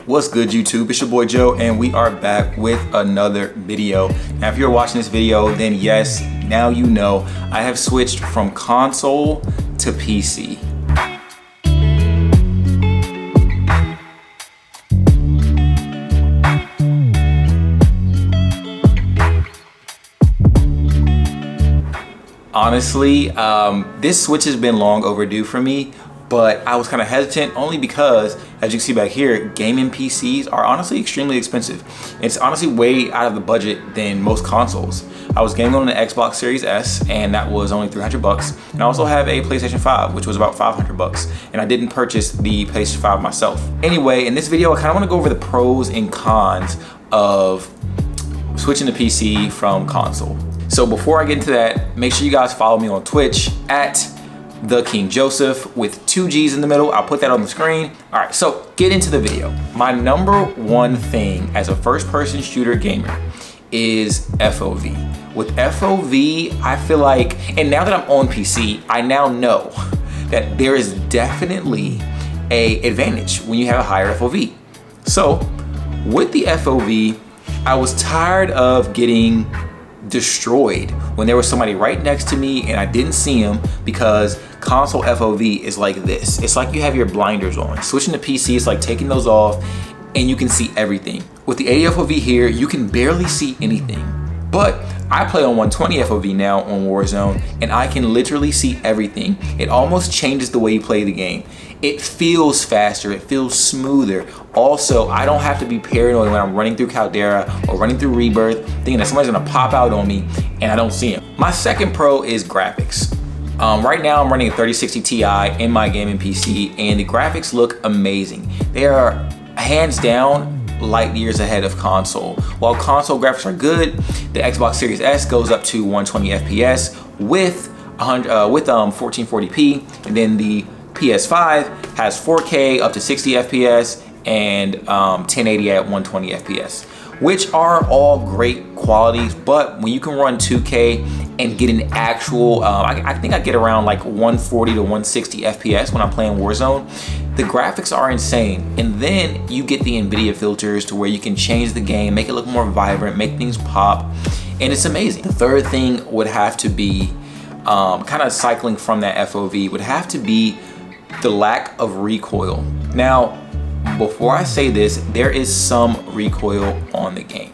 What's good, YouTube? It's your boy Joe, and we are back with another video. Now, if you're watching this video, then yes, now you know I have switched from console to PC. Honestly, this switch has been long overdue for me, but I was kind of hesitant only because, as you can see back here, gaming PCs are honestly extremely expensive. It's honestly way out of the budget than most consoles. I was gaming on an Xbox Series S, and that was only 300 bucks. And I also have a PlayStation 5, which was about 500 bucks. And I didn't purchase the PlayStation 5 myself. Anyway, in this video, I kind of want to go over the pros and cons of switching to PC from console. So before I get into that, make sure you guys follow me on Twitch at The King Joseph with 2 G's in the middle. I'll put that on the screen. All right, so get into the video. My number one thing as a first-person shooter gamer is FOV. With FOV, I feel like, and now that I'm on PC, I now know that there is definitely an advantage when you have a higher FOV. So with the FOV, I was tired of getting destroyed when there was somebody right next to me and I didn't see him, because console FOV is like this. It's like you have your blinders on. Switching to PC, it's like taking those off and you can see everything. With the 80 FOV here, you can barely see anything. But I play on 120 FOV now on Warzone, and I can literally see everything. It almost changes the way you play the game. It feels faster, it feels smoother. Also, I don't have to be paranoid when I'm running through Caldera or running through Rebirth, thinking that somebody's gonna pop out on me and I don't see him. My second pro is graphics. Right now I'm running a 3060 Ti in my gaming PC, and the graphics look amazing. They are hands down light years ahead of console. While console graphics are good, the Xbox Series S goes up to 120 FPS with 1440p, and then the PS5 has 4K up to 60 FPS and 1080 at 120 FPS, which are all great qualities. But when you can run 2K and get an actual, I think I get around like 140 to 160 FPS when I'm playing Warzone, the graphics are insane. And then you get the NVIDIA filters to where you can change the game, make it look more vibrant, make things pop, and it's amazing. The third thing would have to be, kind of cycling from that FOV, would have to be the lack of recoil. Now, before I say this, there is some recoil on the game,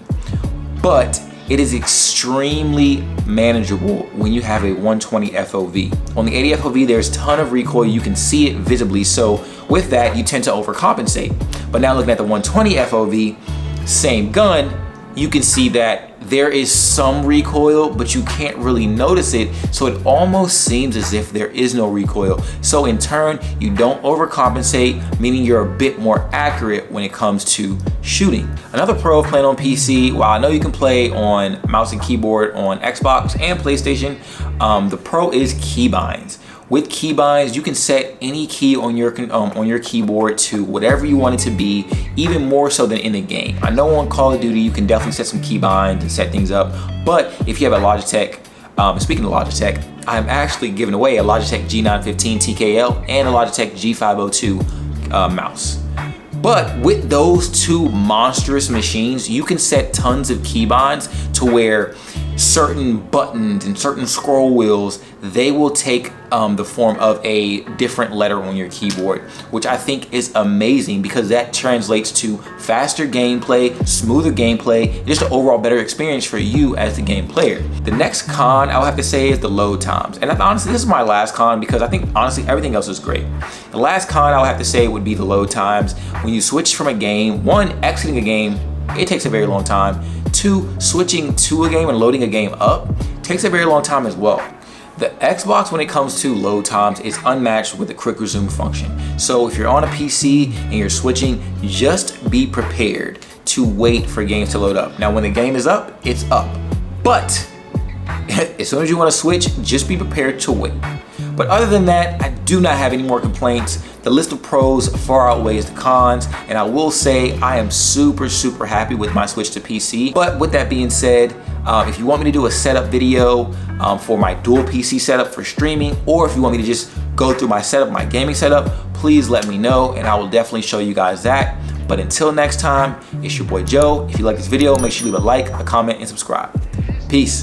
but it is extremely manageable when you have a 120 FOV. On the 80 FOV, there's a ton of recoil. You can see it visibly. So with that, you tend to overcompensate. But now looking at the 120 FOV, same gun, you can see that there is some recoil, but you can't really notice it. So it almost seems as if there is no recoil. So in turn, you don't overcompensate, meaning you're a bit more accurate when it comes to shooting. Another pro of playing on PC, while I know you can play on mouse and keyboard on Xbox and PlayStation, the pro is keybinds. With keybinds, you can set any key on your keyboard to whatever you want it to be, even more so than in the game. I know on Call of Duty, you can definitely set some keybinds and set things up, but if you have a Logitech, speaking of Logitech, I'm actually giving away a Logitech G915 TKL and a Logitech G502 mouse. But with those two monstrous machines, you can set tons of keybinds to where certain buttons and certain scroll wheels, they will take the form of a different letter on your keyboard, which I think is amazing because that translates to faster gameplay, smoother gameplay, just an overall better experience for you as the game player. The next con I'll have to say is the load times. And honestly, this is my last con because I think honestly everything else is great. The last con I'll have to say would be the load times. When you switch from a game, one, exiting a game, it takes a very long time. 2, switching to a game and loading a game up takes a very long time as well. The Xbox, when it comes to load times, is unmatched with the quick resume function. So if you're on a PC and you're switching, just be prepared to wait for games to load up. Now, when the game is up, it's up. But as soon as you want to switch, just be prepared to wait. But other than that, I do not have any more complaints. The list of pros far outweighs the cons, and I will say I am super happy with my switch to PC. But with that being said, if you want me to do a setup video for my dual PC setup for streaming, or if you want me to just go through my setup, my gaming setup, please let me know and I will definitely show you guys that. But until next time, it's your boy Joe. If you like this video, make sure you leave a like, a comment, and subscribe. Peace.